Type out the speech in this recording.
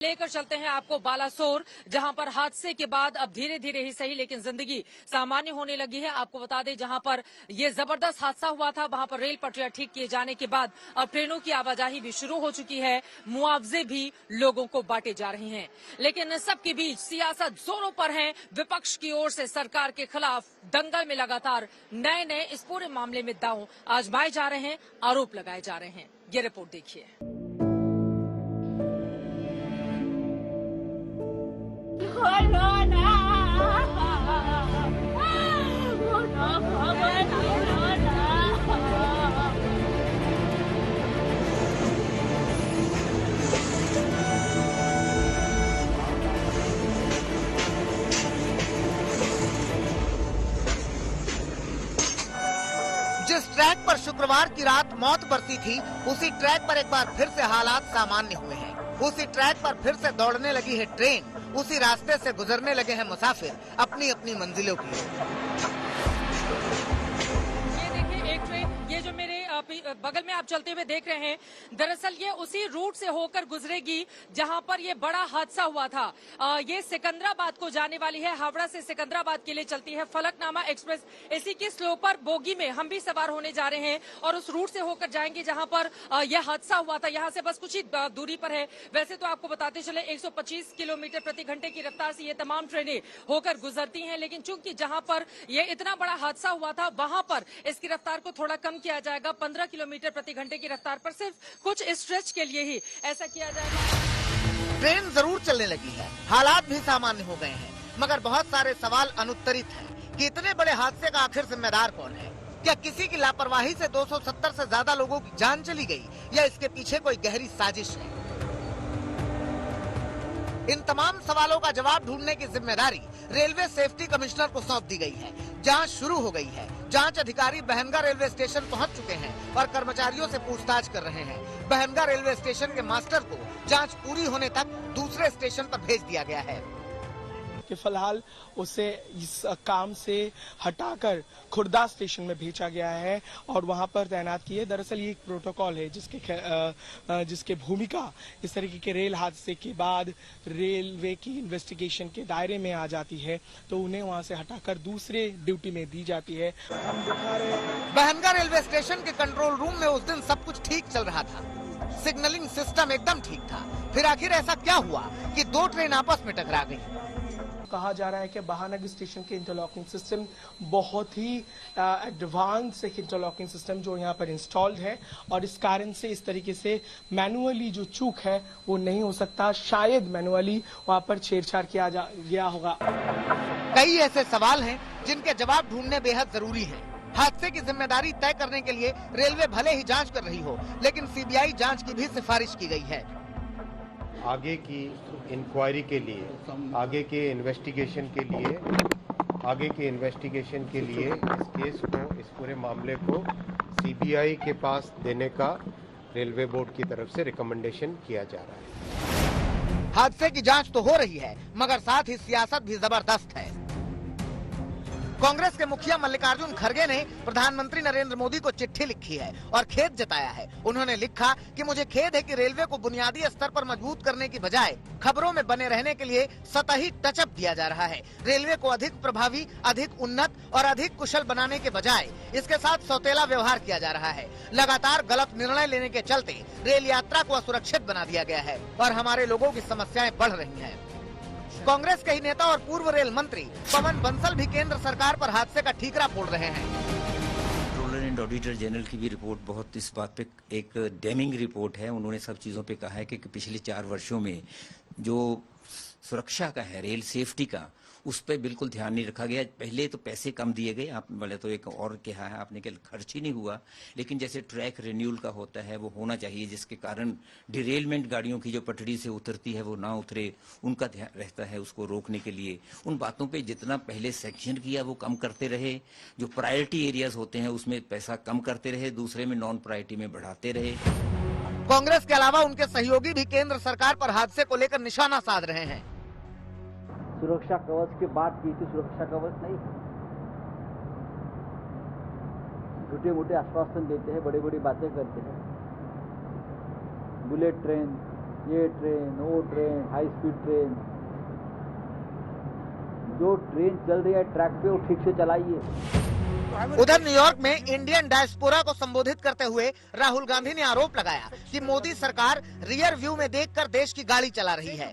लेकर चलते हैं आपको बालासोर, जहां पर हादसे के बाद अब धीरे धीरे ही सही लेकिन जिंदगी सामान्य होने लगी है। आपको बता दें, जहां पर ये जबरदस्त हादसा हुआ था वहां पर रेल पटरियां ठीक किए जाने के बाद अब ट्रेनों की आवाजाही भी शुरू हो चुकी है। मुआवजे भी लोगों को बांटे जा रहे हैं, लेकिन सबके बीच सियासत जोरों पर है। विपक्ष की ओर से सरकार के खिलाफ दंगल में लगातार नए नए इस पूरे मामले में दांव आजमाए जा रहे हैं, आरोप लगाए जा रहे हैं। ये रिपोर्ट देखिए। जिस ट्रैक पर शुक्रवार की रात मौत बरसी थी, उसी ट्रैक पर एक बार फिर से हालात सामान्य हुए हैं। उसी ट्रैक पर फिर से दौड़ने लगी है ट्रेन, उसी रास्ते से गुजरने लगे हैं मुसाफिर अपनी अपनी मंजिलों की ओर। ये देखिए एक ट्रेन, ये जो मेरे बगल में आप चलते हुए देख रहे हैं, दरअसल ये उसी रूट से होकर गुजरेगी जहां पर ये बड़ा हादसा हुआ था। ये सिकंदराबाद को जाने वाली है, हावड़ा से सिकंदराबाद के लिए चलती है फलकनामा एक्सप्रेस। इसी की स्लोपर बोगी में हम भी सवार होने जा रहे हैं और उस रूट से होकर जाएंगे जहां पर यह हादसा हुआ था। यहां से बस कुछ ही दूरी पर है। वैसे तो आपको बताते चले 125 किलोमीटर प्रति घंटे की रफ्तार से ये तमाम ट्रेनें होकर गुजरती हैं, लेकिन चूंकि जहां पर यह इतना बड़ा हादसा हुआ था वहां पर इसकी रफ्तार को थोड़ा कम किया जाएगा। 15 किलोमीटर प्रति घंटे की रफ्तार पर सिर्फ कुछ स्ट्रेच के लिए ही ऐसा किया जाएगा। ट्रेन जरूर चलने लगी है, हालात भी सामान्य हो गए हैं, मगर बहुत सारे सवाल अनुत्तरित हैं कि इतने बड़े हादसे का आखिर जिम्मेदार कौन है। क्या किसी की लापरवाही से 270 से ज्यादा लोगों की जान चली गई, या इसके पीछे कोई गहरी साजिश है? इन तमाम सवालों का जवाब ढूंढने की जिम्मेदारी रेलवे सेफ्टी कमिश्नर को सौंप दी गई है। जांच शुरू हो गई है। जांच अधिकारी बहनगा रेलवे स्टेशन पहुंच चुके हैं और कर्मचारियों से पूछताछ कर रहे हैं। बहनगा रेलवे स्टेशन के मास्टर को जांच पूरी होने तक दूसरे स्टेशन पर भेज दिया गया है कि फिलहाल उसे इस काम से हटाकर खुर्दा स्टेशन में भेजा गया है और वहां पर तैनात की है। दरअसल ये एक प्रोटोकॉल है जिसके भूमिका इस तरीके के रेल हादसे के बाद रेलवे की इन्वेस्टिगेशन के दायरे में आ जाती है, तो उन्हें वहां से हटाकर दूसरे ड्यूटी में दी जाती है। हम दिखा रहे हैं बहनगा रेलवे स्टेशन के कंट्रोल रूम में उस दिन सब कुछ ठीक चल रहा था, सिग्नलिंग सिस्टम एकदम ठीक था। फिर आखिर ऐसा क्या हुआ कि दो ट्रेन आपस में टकरा गई? कहा जा रहा है कि बहानगर स्टेशन के इंटरलॉकिंग सिस्टम बहुत ही एडवांस एक इंटरलॉकिंग सिस्टम जो यहाँ पर इंस्टॉल्ड है और इस कारण से इस तरीके से मैनुअली जो चूक है वो नहीं हो सकता। शायद मैनुअली वहाँ पर छेड़छाड़ किया गया होगा। कई ऐसे सवाल हैं जिनके जवाब ढूंढने बेहद जरूरी है। हादसे की जिम्मेदारी तय करने के लिए रेलवे भले ही जांच कर रही हो, लेकिन सीबीआई जांच की भी सिफारिश की गई है। आगे की इंक्वायरी के लिए, आगे के इन्वेस्टिगेशन के लिए इस केस को, इस पूरे मामले को सीबीआई के पास देने का रेलवे बोर्ड की तरफ से रिकमेंडेशन किया जा रहा है। हादसे की जांच तो हो रही है, मगर साथ ही सियासत भी जबरदस्त है। कांग्रेस के मुखिया मल्लिकार्जुन खड़गे ने प्रधानमंत्री नरेंद्र मोदी को चिट्ठी लिखी है और खेद जताया है। उन्होंने लिखा कि मुझे खेद है कि रेलवे को बुनियादी स्तर पर मजबूत करने की बजाय खबरों में बने रहने के लिए सतही टचअप दिया जा रहा है। रेलवे को अधिक प्रभावी, अधिक उन्नत और अधिक कुशल बनाने के बजाय इसके साथ सौतेला व्यवहार किया जा रहा है। लगातार गलत निर्णय लेने के चलते रेल यात्रा को असुरक्षित बना दिया गया है और हमारे लोगों की समस्याएं बढ़ रही है। कांग्रेस के ही नेता और पूर्व रेल मंत्री पवन बंसल भी केंद्र सरकार पर हादसे का ठीकरा फोड़ रहे हैं। कंट्रोलर एंड ऑडिटर जनरल की भी रिपोर्ट बहुत इस बात पे एक डैमिंग रिपोर्ट है। उन्होंने सब चीज़ों पे कहा है कि पिछले 4 वर्षों में जो सुरक्षा का है, रेल सेफ्टी का, उस पर बिल्कुल ध्यान नहीं रखा गया। पहले तो पैसे कम दिए गए, आप बोले तो एक और कहा है आपने कि खर्च ही नहीं हुआ, लेकिन जैसे ट्रैक रिन्यूअल का होता है वो होना चाहिए, जिसके कारण डिरेलमेंट गाड़ियों की जो पटड़ी से उतरती है वो ना उतरे, उनका ध्यान रहता है उसको रोकने के लिए। उन बातों पे जितना पहले सेक्शन किया वो कम करते रहे, जो प्रायोरिटी एरियाज होते हैं उसमें पैसा कम करते रहे, दूसरे में नॉन प्रायोरिटी में बढ़ाते रहे। कांग्रेस के अलावा उनके सहयोगी भी केंद्र सरकार पर हादसे को लेकर निशाना साध रहे हैं। सुरक्षा कवच की बात की थी, सुरक्षा कवच नहीं, झूठे मूठे आश्वासन देते हैं, बड़ी बड़ी बातें करते हैं। बुलेट ट्रेन, ये ट्रेन, वो ट्रेन, हाई स्पीड ट्रेन, जो ट्रेन चल रही है ट्रैक पे वो ठीक से चलाइए। उधर न्यूयॉर्क में इंडियन डायस्पोरा को संबोधित करते हुए राहुल गांधी ने आरोप लगाया कि मोदी सरकार रियर व्यू में देखकर देश की गाड़ी चला रही है।